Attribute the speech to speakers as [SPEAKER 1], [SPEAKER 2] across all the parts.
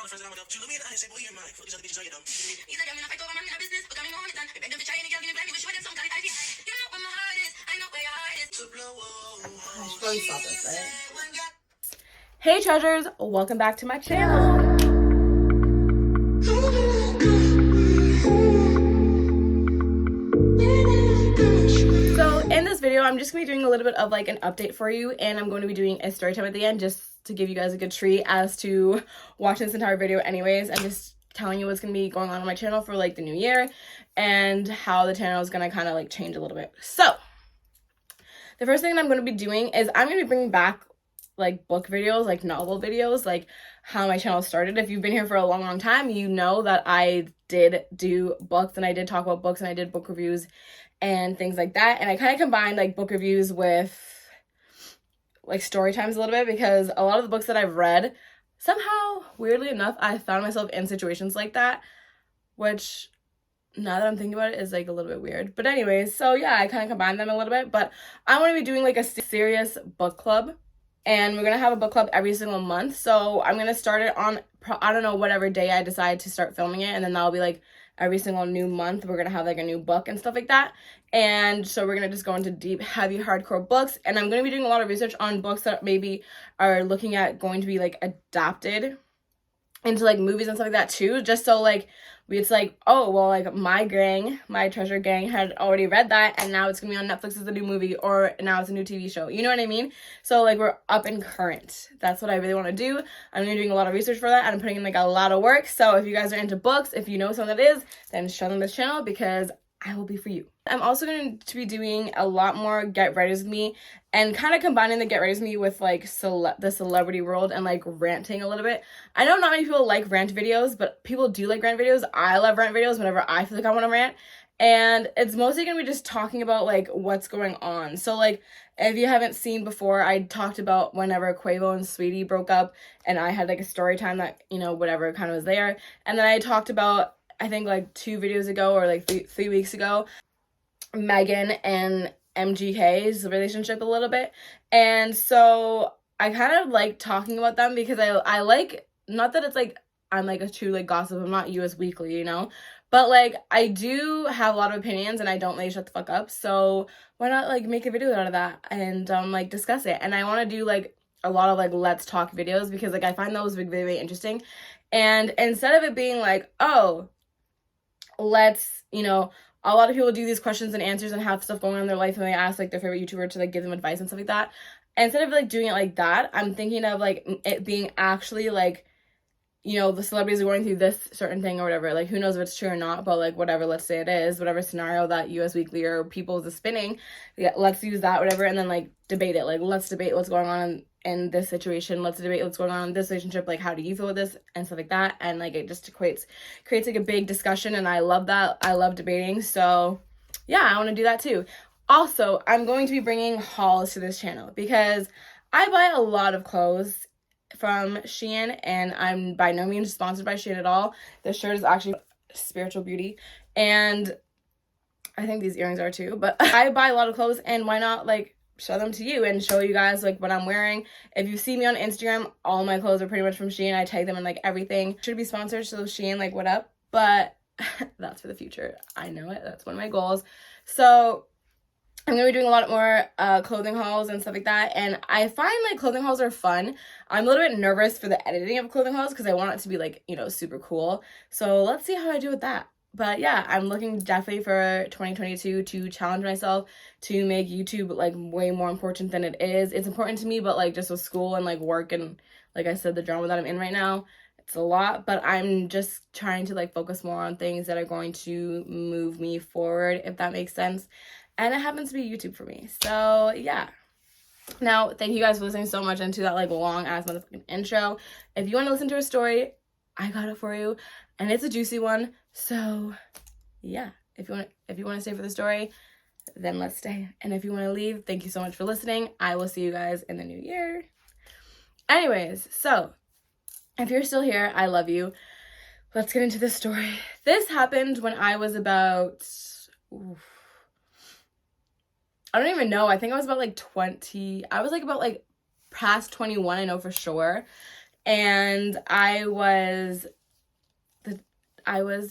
[SPEAKER 1] Probably stop this, right? Hey treasures, welcome back to my channel. So in this video, I'm just gonna be doing a little bit of like an update for you, and I'm going to be doing a story time at the end just to give you guys a good treat as to watching this entire video anyways, and just telling you what's gonna be going on my channel for like the new year and how the channel is gonna kind of like change a little bit. So the first thing that I'm going to be doing is I'm going to be bringing back like book videos, like novel videos, like how my channel started. If you've been here for a long time, you know that I did do books and I did talk about books and I did book reviews and things like that. And I kind of combined like book reviews with like story times a little bit, because a lot of the books that I've read, somehow, weirdly enough, I found myself in situations like that, which now that I'm thinking about it is like a little bit weird. But anyways, so yeah, I kind of combined them a little bit, but I want to be doing like a serious book club, and we're going to have a book club every single month. So I'm going to start it on, I don't know, whatever day I decide to start filming it, and then that'll be like every single new month we're going to have like a new book and stuff like that. And so we're going to just go into deep, heavy, hardcore books, and I'm going to be doing a lot of research on books that maybe are looking at going to be like adapted into like movies and stuff like that too, just so like it's like, oh well, like my treasure gang had already read that, and now it's gonna be on Netflix as a new movie, or now it's a new TV show, you know what I mean? So like we're up and current. That's what I really want to do. I'm gonna be doing a lot of research for that, and I'm putting in like a lot of work. So if you guys are into books, if you know someone that is, then show them this channel, because I will be for you. I'm also going to be doing a lot more Get Ready With Me, and kind of combining the Get Ready With Me with like the celebrity world and like ranting a little bit. I know not many people like rant videos, but people do like rant videos. I love rant videos whenever I feel like I want to rant. And it's mostly going to be just talking about like what's going on. So like if you haven't seen before, I talked about whenever Quavo and Sweetie broke up, and I had like a story time that, you know, whatever kind of was there. And then I talked about, I think like 2 videos ago or like three weeks ago, Megan and MGK's relationship a little bit. And so I kind of like talking about them, because I like, not that it's like I'm like a true like gossip, I'm not US Weekly, you know, but like I do have a lot of opinions and I don't like shut the fuck up. So why not like make a video out of that and like discuss it? And I want to do like a lot of like let's talk videos, because like I find those very, very interesting. And instead of it being like, oh, let's, you know, a lot of people do these questions and answers and have stuff going on in their life, and they ask like their favorite YouTuber to like give them advice and stuff like that. Instead of like doing it like that, I'm thinking of like it being actually like, you know, the celebrities are going through this certain thing or whatever. Like who knows if it's true or not, but like whatever, let's say it is, whatever scenario that US Weekly or People's is spinning, yeah, let's use that, whatever, and then like debate it. Like let's debate what's going on in this situation, let's debate what's going on in this relationship, like how do you feel with this and stuff like that. And like it just creates like a big discussion, and I love that. I love debating. So yeah, I want to do that too. Also, I'm going to be bringing hauls to this channel, because I buy a lot of clothes from Shein, and I'm by no means sponsored by Shein at all. This shirt is actually Spiritual Beauty, and I think these earrings are too, but I buy a lot of clothes, and why not like show them to you and show you guys like what I'm wearing. If you see me on Instagram, all my clothes are pretty much from Shein. I tag them in like everything. Should be sponsored, so Shein, like what up? But that's for the future. I know it. That's one of my goals. So I'm going to be doing a lot more clothing hauls and stuff like that. And I find like clothing hauls are fun. I'm a little bit nervous for the editing of clothing hauls, because I want it to be like, you know, super cool. So let's see how I do with that. But yeah, I'm looking definitely for 2022 to challenge myself to make YouTube like way more important than it is. It's important to me, but like just with school and like work and like I said, the drama that I'm in right now, it's a lot. But I'm just trying to like focus more on things that are going to move me forward, if that makes sense. And it happens to be YouTube for me. So yeah. Now, thank you guys for listening so much into that like long ass motherfucking intro. If you want to listen to a story, I got it for you, and it's a juicy one. So yeah, if you want to stay for the story, then let's stay. And if you want to leave, thank you so much for listening. I will see you guys in the new year. Anyways, so if you're still here, I love you. Let's get into the story. This happened when I was about, I don't even know. I think I was about like 20. I was like about like past 21, I know for sure. and I was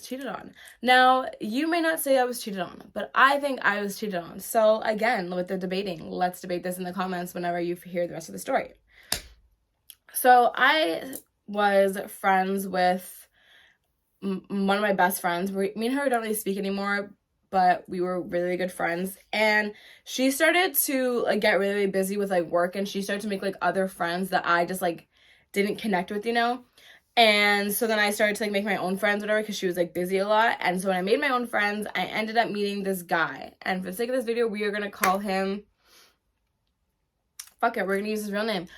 [SPEAKER 1] cheated on. Now, you may not say I was cheated on, but I think I was cheated on. So again, with the debating, let's debate this in the comments whenever you hear the rest of the story. So I was friends with one of my best friends. Me and her don't really speak anymore, but we were really good friends. And she started to like get really busy with like work, and she started to make like other friends that I just like didn't connect with, you know? And so then I started to like make my own friends, whatever, because she was like busy a lot. And so when I made my own friends, I ended up meeting this guy. And for the sake of this video, we are gonna call him, fuck it, we're gonna use his real name,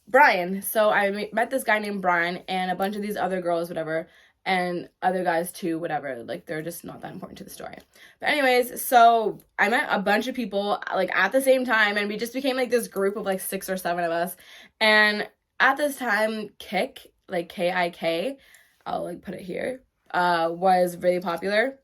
[SPEAKER 1] Brian. So I met this guy named Brian and a bunch of these other girls, whatever, and other guys too, whatever. Like, they're just not that important to the story. But anyways, so I met a bunch of people like at the same time, and we just became like this group of like 6 or 7 of us. And at this time, Kik, like K-I-K, I'll like put it here, was really popular.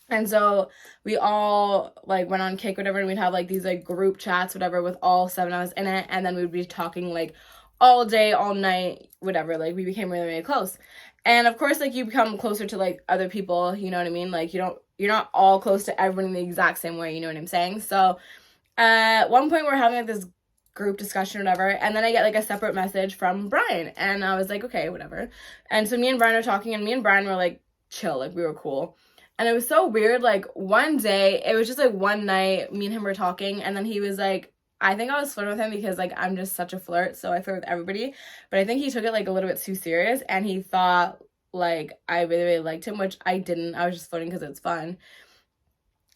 [SPEAKER 1] And so we all like went on Kik, whatever, and we'd have like these like group chats, whatever, with all 7 of us in it. And then we'd be talking like all day, all night, whatever. Like, we became really, really close. And of course, like, you become closer to like other people, you know what I mean? Like, you're not all close to everyone in the exact same way, you know what I'm saying? So at one point we're having like this group discussion or whatever, and then I get like a separate message from Brian, and I was like, okay, whatever. And so me and Brian are talking, and me and Brian were like chill, like we were cool. And it was so weird, like one day, it was just like one night, me and him were talking, and then he was like, I think I was flirting with him because like I'm just such a flirt, so I flirt with everybody, but I think he took it like a little bit too serious, and he thought like I really, really liked him, which I didn't. I was just flirting because it's fun.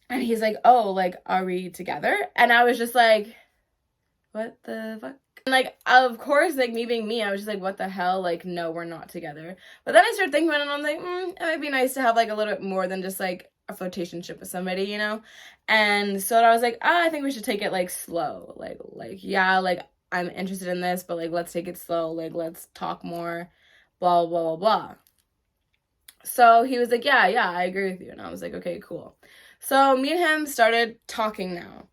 [SPEAKER 1] And he's like, oh, like, are we together? And I was just like, what the fuck? And like, of course, like, me being me, I was just like, what the hell? Like, no, we're not together. But then I started thinking about it, and I'm like, it might be nice to have like a little bit more than just like a flirtationship with somebody, you know? And so I was like, I think we should take it like slow. Like, yeah, like, I'm interested in this, but like, let's take it slow. Like, let's talk more, blah, blah, blah, blah. So he was like, yeah, I agree with you. And I was like, okay, cool. So me and him started talking now.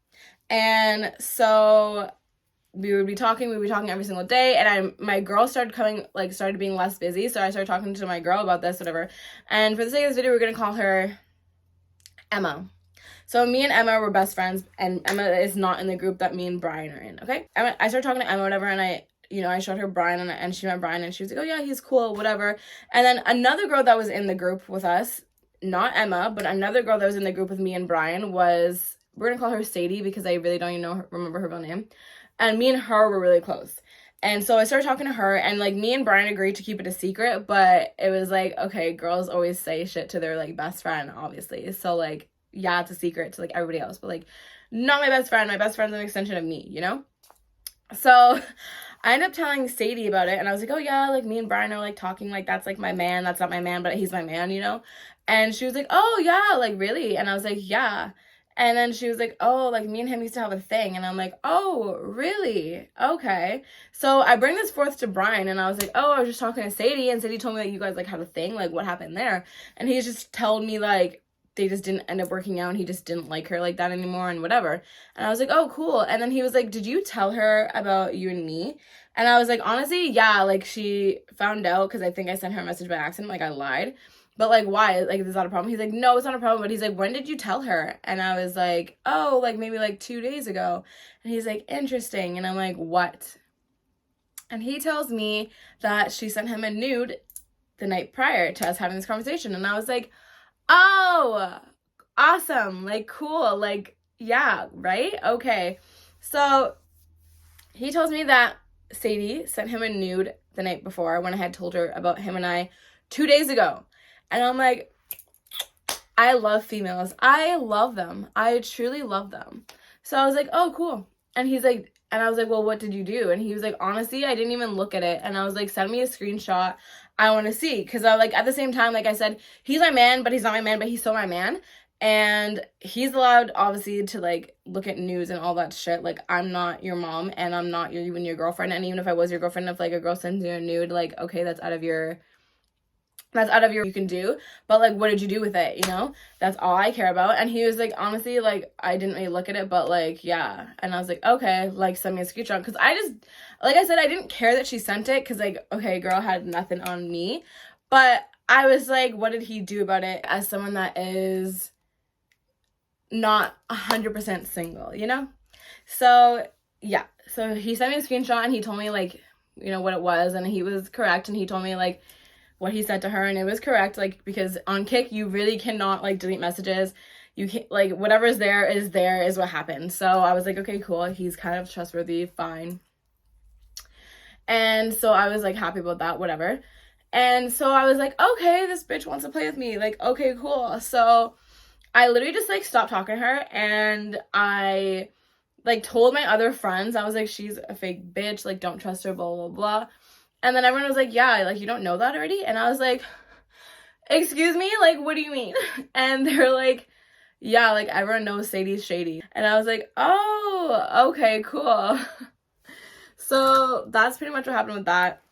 [SPEAKER 1] And so we would be talking every single day, and my girl started being less busy, so I started talking to my girl about this, whatever. And for the sake of this video, we're gonna call her Emma. So me and Emma were best friends, and Emma is not in the group that me and Brian are in, okay? I started talking to Emma, whatever, and I showed her Brian, and she met Brian, and she was like, oh yeah, he's cool, whatever. And then another girl that was in the group with us, not Emma, but another girl that was in the group with me and Brian was, we're gonna call her Sadie because I really don't even remember her real name. And me and her were really close. And so I started talking to her, and like me and Brian agreed to keep it a secret, but it was like, okay, girls always say shit to their like best friend, obviously. So like, yeah, it's a secret to like everybody else, but like not my best friend. My best friend's an extension of me, you know? So I ended up telling Sadie about it, and I was like, oh yeah, like me and Brian are like talking, like that's like my man, that's not my man, but he's my man, you know? And she was like, oh yeah, like really? And I was like, yeah. And then she was like, oh, like me and him used to have a thing. And I'm like, oh, really? Okay. So I bring this forth to Brian, and I was like, oh, I was just talking to Sadie, and Sadie told me that you guys like have a thing, like what happened there? And he just told me like they just didn't end up working out, and he just didn't like her like that anymore and whatever. And I was like, oh, cool. And then he was like, did you tell her about you and me? And I was like, honestly, yeah, like she found out because I think I sent her a message by accident, like I lied. But like, why? Like, is that a problem? He's like, no, it's not a problem. But he's like, when did you tell her? And I was like, oh, like maybe like 2 days ago. And he's like, interesting. And I'm like, what? And he tells me that she sent him a nude the night prior to us having this conversation. And I was like, oh, awesome. Like, cool. Like, yeah, right? Okay. So he tells me that Sadie sent him a nude the night before when I had told her about him and I 2 days ago. And I'm like, I love females. I love them. I truly love them. So I was like, oh, cool. And he's like, and I was like, well, what did you do? And he was like, honestly, I didn't even look at it. And I was like, send me a screenshot. I want to see. Because I like, at the same time, like I said, he's my man, but he's not my man, but he's still my man. And he's allowed, obviously, to like look at news and all that shit. Like, I'm not your mom, and I'm not even your girlfriend. And even if I was your girlfriend, if like a girl sends you a nude, like, okay, that's out of your that's out of your, you can do, but like, what did you do with it, you know? That's all I care about. And he was like, honestly, like, I didn't really look at it, but like, yeah. And I was like, okay, like, send me a screenshot, because I just, like I said, I didn't care that she sent it, because like, okay, girl had nothing on me, but I was like, what did he do about it, as someone that is not 100% single, you know? So yeah, so he sent me a screenshot, and he told me like, you know, what it was, and he was correct, and he told me like what he said to her, and it was correct, like, because on Kik you really cannot like delete messages. You can't, like, whatever is there is what happened. So I was like, okay, cool, he's kind of trustworthy, fine. And so I was like happy about that, whatever. And so I was like, okay, this bitch wants to play with me, like, okay, cool. So I literally just like stopped talking to her, and I like told my other friends, I was like, she's a fake bitch, like, don't trust her, blah blah blah. And then everyone was like, yeah, like, you don't know that already? And I was like, excuse me, like, what do you mean? And they're like, yeah, like, everyone knows Sadie's shady. And I was like, oh, okay, cool. So that's pretty much what happened with that.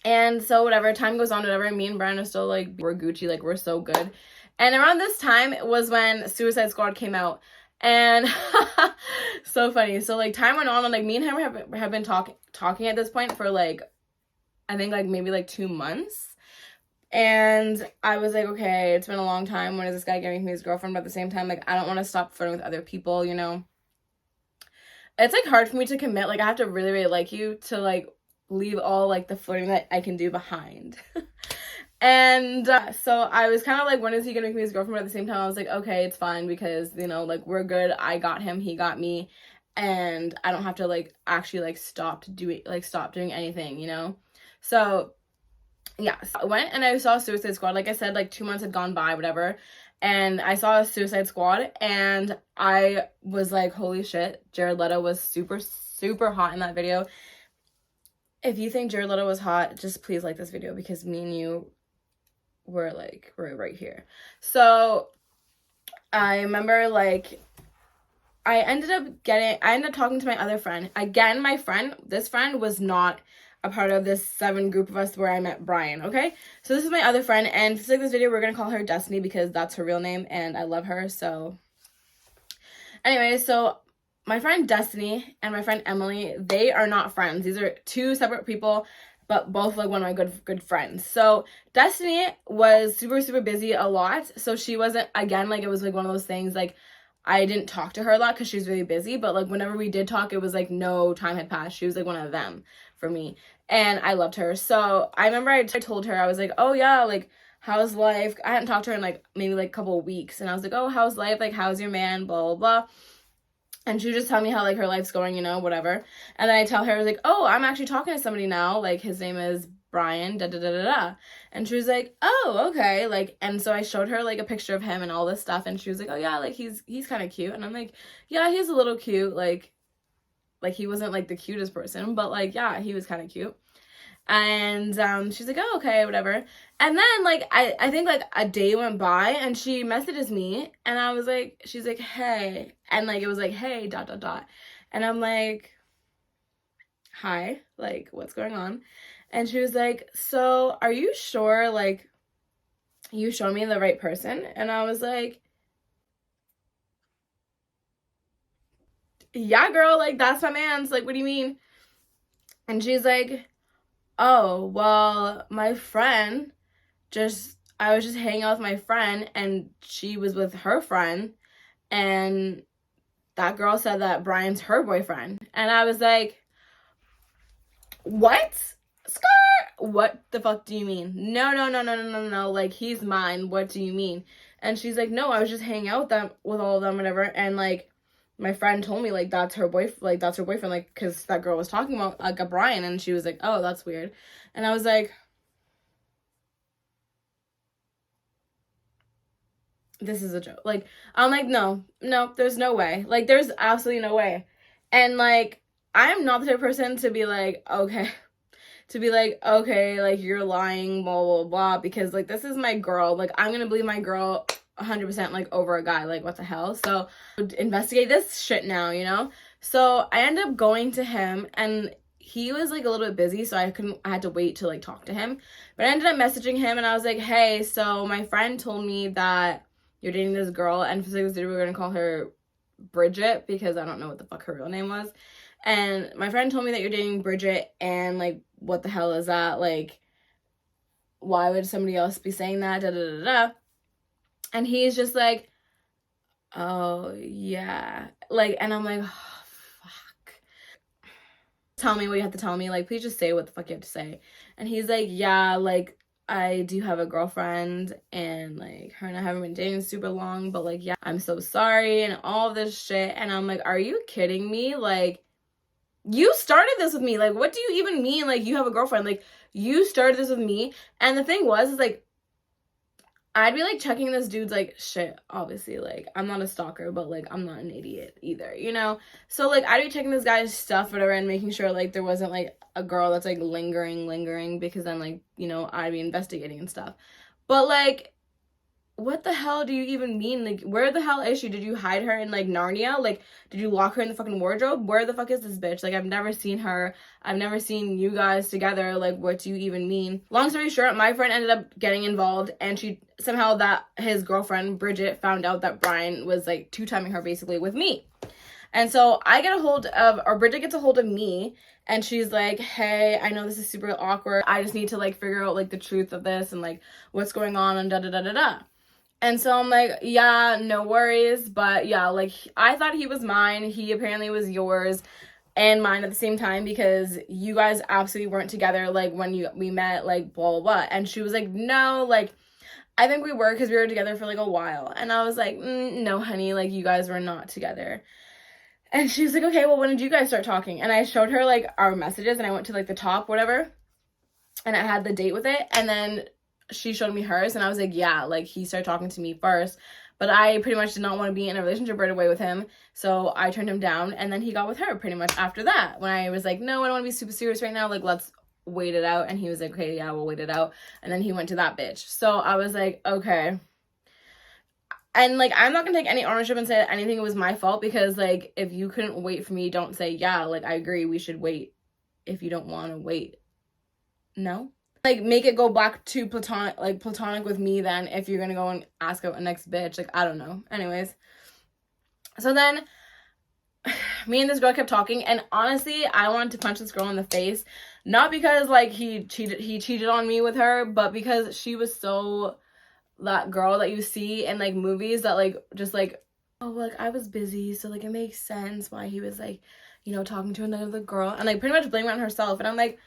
[SPEAKER 1] And so whatever, time goes on, whatever, me and Brian are still like, we're Gucci, like, we're so good. And around this time was when Suicide Squad came out. And so funny. So like, time went on, and like, me and him have been talking at this point for like, I think like maybe like 2 months. And I was like, okay, it's been a long time. When is this guy getting me his girlfriend? But at the same time, like, I don't want to stop flirting with other people, you know? It's like hard for me to commit. Like, I have to really, really like you to like leave all like the flirting that I can do behind. And so I was kind of like, when is he gonna make me his girlfriend? But at the same time, I was like, okay, it's fine, because, you know, like, we're good. I got him, he got me, and I don't have to like actually like stop doing anything, you know? So yeah, so I went and I saw Suicide Squad. Like I said, like 2 months had gone by, whatever, and I saw Suicide Squad, and I was like, holy shit, Jared Leto was super, super hot in that video. If you think Jared Leto was hot, just please like this video, because me and you were right here. So I remember like I ended up talking to my other friend. Again, this friend was not a part of this 7 group of us where I met Brian, okay? So this is my other friend, and just like this video, we're gonna call her Destiny, because that's her real name, and I love her. So anyway, so my friend Destiny and my friend Emily, they are not friends. These are 2 separate people, but both like one of my good friends. So Destiny was super, super busy a lot. So she wasn't, again, like, it was like one of those things, like, I didn't talk to her a lot because she was really busy, but like whenever we did talk, it was like no time had passed. She was like one of them for me, and I loved her. So I remember I told her, I was like, oh yeah, like, how's life? I hadn't talked to her in like maybe like a couple of weeks, and I was like, oh, how's life? Like, how's your man? Blah blah blah. And she would just tell me how like her life's going, you know, whatever. And then I tell her, I was like, oh, I'm actually talking to somebody now, like, his name is Brian, da da da da da. And she was like, oh, okay, like, and so I showed her like a picture of him and all this stuff, and she was like, oh yeah, like, he's kind of cute. And I'm like, yeah, he's a little cute, like he wasn't like the cutest person, but like, yeah, he was kind of cute. And she's like, oh, okay, whatever. And then like I think like a day went by, and she messages me, and I was like, she's like, hey, and like it was like, hey, dot dot dot. And I'm like, hi, like, what's going on? And she was like, so are you sure, like, you showed me the right person? And I was like, yeah, girl, like, that's my man's, like, what do you mean? And she's like, oh, well, my friend I was just hanging out with my friend, and she was with her friend, and that girl said that Brian's her boyfriend. And I was like, what? Skirt? What the fuck do you mean? No, like, he's mine. What do you mean? And she's like, no, I was just hanging out with all of them, whatever, and like, my friend told me like that's her boyfriend, like, because that girl was talking about like a Brian, and she was like, oh, that's weird. And I was like, this is a joke. Like, I'm like, no, there's no way. Like, there's absolutely no way. And like, I'm not the type of person to be like, okay, like, you're lying, blah blah blah, because like, this is my girl. Like, I'm gonna believe my girl 100% like over a guy. Like, what the hell? So investigate this shit now, you know? So I ended up going to him, and he was like a little bit busy, so I had to wait to like talk to him. But I ended up messaging him and I was like, hey, so my friend told me that you're dating this girl, and for this video we're gonna call her Bridget because I don't know what the fuck her real name was. And my friend told me that you're dating Bridget, and like, what the hell is that? Like, why would somebody else be saying that? Da da da da. And he's just like, oh yeah, like, and I'm like, oh, fuck. Tell me what you have to tell me. Like, please just say what the fuck you have to say. And he's like, yeah, like, I do have a girlfriend, and like, her and I haven't been dating super long, but like, yeah, I'm so sorry and all this shit. And I'm like, are you kidding me? Like, you started this with me. Like, what do you even mean? Like, you have a girlfriend? Like, you started this with me. And the thing was, is like, I'd be like checking this dude's like shit, obviously. Like, I'm not a stalker, but like, I'm not an idiot either, you know? So like, I'd be checking this guy's stuff, whatever, and making sure like there wasn't like a girl that's like lingering, because then like, you know, I'd be investigating and stuff. But like, what the hell do you even mean? Like, where the hell is she? Did you hide her in like Narnia? Like, did you lock her in the fucking wardrobe? Where the fuck is this bitch? Like, I've never seen her. I've never seen you guys together. Like, what do you even mean? Long story short, my friend ended up getting involved, and she somehow, that his girlfriend Bridget found out that Brian was like two-timing her basically with me. And so I get a hold of, or Bridget gets a hold of me, and she's like, hey, I know this is super awkward. I just need to like figure out like the truth of this and like what's going on and da da da da da. And so I'm like, yeah, no worries. But yeah, like, I thought he was mine. He apparently was yours and mine at the same time, because you guys absolutely weren't together, like, when we met, like, blah, blah, blah. And she was like, no, like, I think we were, because we were together for, like, a while. And I was like, no, honey, like, you guys were not together. And she was like, okay, well, when did you guys start talking? And I showed her, like, our messages, and I went to, like, the top, whatever. And I had the date with it. And then she showed me hers, and I was like, yeah, like, he started talking to me first, but I pretty much did not want to be in a relationship right away with him, so I turned him down, and then he got with her pretty much after that, when I was like, no, I don't want to be super serious right now, like, let's wait it out. And he was like, okay, yeah, we'll wait it out. And then he went to that bitch. So I was like, okay. And like, I'm not gonna take any ownership and say that anything was my fault, because like, if you couldn't wait for me, don't say, yeah, like, I agree, we should wait if you don't want to wait. No? Like, make it go back to platonic with me then, if you're gonna go and ask out a next bitch. Like, I don't know. Anyways. So then, me and this girl kept talking, and honestly, I wanted to punch this girl in the face. Not because, like, he cheated on me with her, but because she was so that girl that you see in, like, movies that, like, just, like, oh, like, I was busy, so, like, it makes sense why he was, like, you know, talking to another girl, and, like, pretty much blaming it on herself. And I'm like,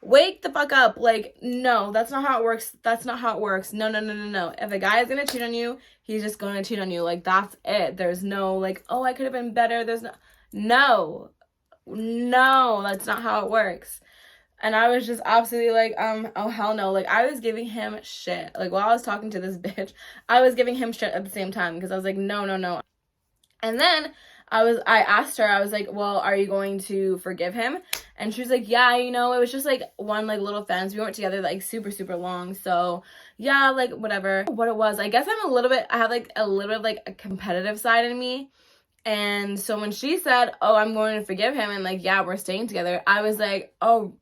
[SPEAKER 1] wake the fuck up. Like, no, that's not how it works. That's not how it works. No, no, no, no, no. If a guy is gonna cheat on you, he's just gonna cheat on you. Like, that's it. There's no, like, oh, I could have been better. There's no, that's not how it works. And I was just absolutely like, oh, hell no. Like, I was giving him shit. Like, while I was talking to this bitch, I was giving him shit at the same time, because I was like, no, no, no. And then I asked her, I was like, well, are you going to forgive him? And she was like, yeah, you know, it was just like one like little offense. We weren't together like super, super long. So yeah, like whatever. What it was, I guess I have like a little bit of like a competitive side in me. And so when she said, oh, I'm going to forgive him, and like, yeah, we're staying together, I was like, oh,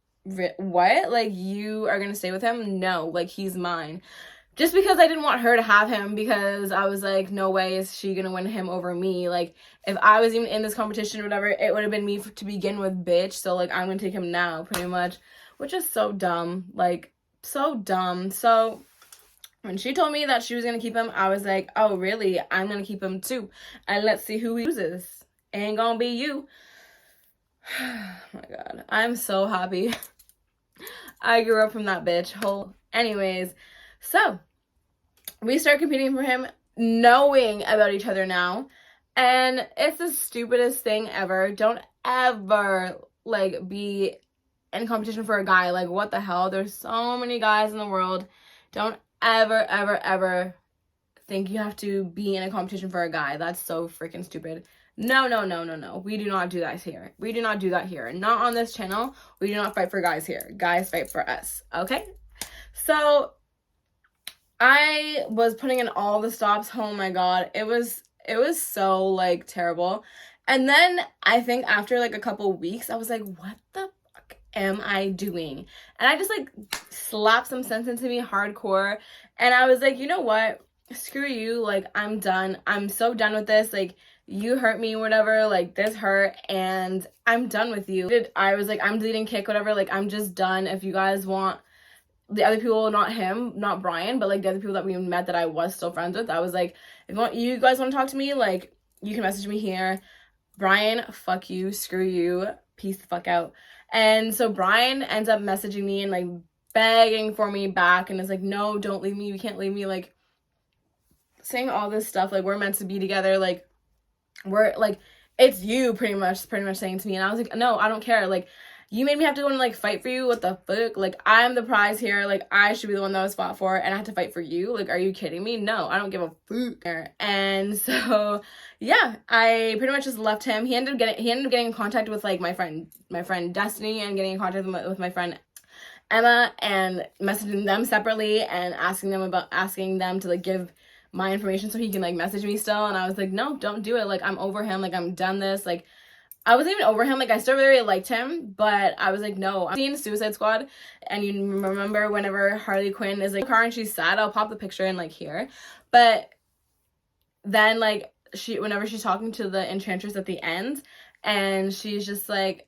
[SPEAKER 1] what? Like, you are going to stay with him? No, like, he's mine. Just because I didn't want her to have him, because I was like, no way is she gonna win him over me. Like, if I was even in this competition or whatever, it would have been me to begin with, bitch. So, like, I'm gonna take him now, pretty much. Which is so dumb. Like, so dumb. So, when she told me that she was gonna keep him, I was like, oh, really? I'm gonna keep him too. And let's see who he chooses. Ain't gonna be you. Oh my God. I'm so happy. I grew up from that bitch. Anyways. So, we start competing for him, knowing about each other now, and it's the stupidest thing ever. Don't ever, like, be in competition for a guy. Like, what the hell? There's so many guys in the world. Don't ever, ever, ever think you have to be in a competition for a guy. That's so freaking stupid. No, no, no, no, no. We do not do that here. We do not do that here. Not on this channel. We do not fight for guys here. Guys fight for us, okay? So, I was putting in all the stops. Oh my God. It was so like terrible. And then I think after like a couple weeks, I was like, what the fuck am I doing? And I just like slapped some sense into me hardcore. And I was like, you know what? Screw you. Like, I'm done. I'm so done with this. Like, you hurt me, whatever. Like, this hurt, and I'm done with you. I was like, I'm deleting Kick, whatever. Like, I'm just done. If you guys want the other people, not him, not Brian, but like the other people that we met that I was still friends with, I was like, if you guys want to talk to me, like, you can message me here. Brian, fuck you, screw you, peace the fuck out. And so Brian ends up messaging me and like begging for me back, and is like, no, don't leave me, you can't leave me, like saying all this stuff, like, we're meant to be together, like, we're like, it's you, pretty much saying to me. And I was like, no, I don't care, like, you made me have to go and like fight for you, what the fuck? Like, I'm the prize here, like, I should be the one that was fought for, and I have to fight for you? Like, are you kidding me? No, I don't give a fuck. And so yeah, I pretty much just left him. He ended up getting in contact with like my friend Destiny, and getting in contact with my friend Emma, and messaging them separately and asking them to like give my information so he can like message me still. And I was like, no, don't do it, like, I'm over him, like, I'm done this. Like, I wasn't even over him, like, I still really liked him, but I was like, no. I've seen Suicide Squad, and you remember whenever Harley Quinn is like in the car and she's sad, I'll pop the picture in like here, but then like whenever she's talking to the Enchantress at the end, and she's just like,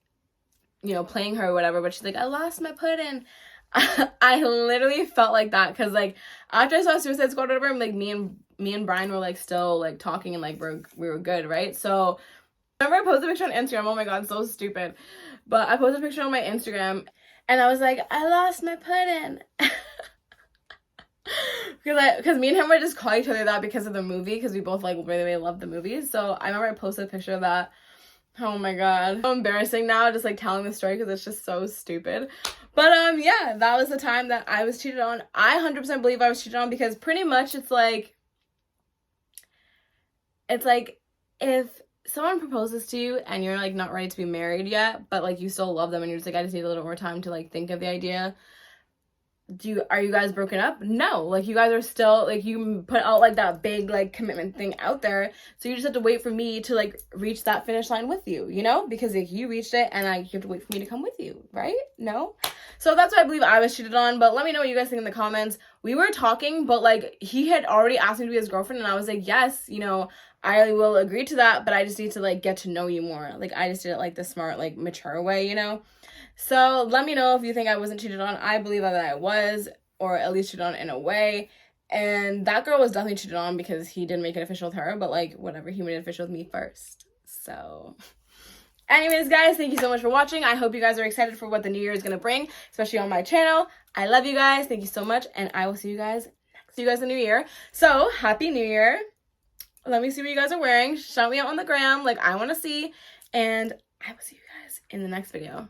[SPEAKER 1] you know, playing her or whatever, but she's like, I lost my pudding. I literally felt like that, because like after I saw Suicide Squad or whatever, like me and Brian were like still like talking, and like we were good, right? So remember I posted a picture on Instagram, oh my god, so stupid, but I posted a picture on my Instagram, and I was like, I lost my pudding. Because me and him were just calling each other that because of the movie, because we both like really love the movie. So I remember I posted a picture of that. Oh my god, so embarrassing now just like telling the story, because it's just so stupid. But yeah, that was the time that I was cheated on. I 100% believe I was cheated on, because pretty much it's like if someone proposes to you and you're like not ready to be married yet, but like you still love them, and you're just like, I just need a little more time to like think of the idea. Are you guys broken up? No, like, you guys are still like, you put out like that big like commitment thing out there, so you just have to wait for me to like reach that finish line with you, you know, because like you reached it, and you have to wait for me to come with you, right? No. So that's why I believe I was cheated on. But let me know what you guys think in the comments. We were talking, but like he had already asked me to be his girlfriend, and I was like, yes, you know, I will agree to that, but I just need to like get to know you more. Like, I just did it like the smart, like mature way, you know. So let me know if you think I wasn't cheated on. I believe that I was, or at least cheated on in a way. And that girl was definitely cheated on, because he didn't make it official with her, but like whatever, he made it official with me first. So anyways, guys, thank you so much for watching. I hope you guys are excited for what the new year is going to bring, especially on my channel. I love you guys. Thank you so much, and I will see you guys in the new year. So happy new year. Let me see what you guys are wearing. Shout me out on the gram, like, I want to see. And I will see you guys in the next video.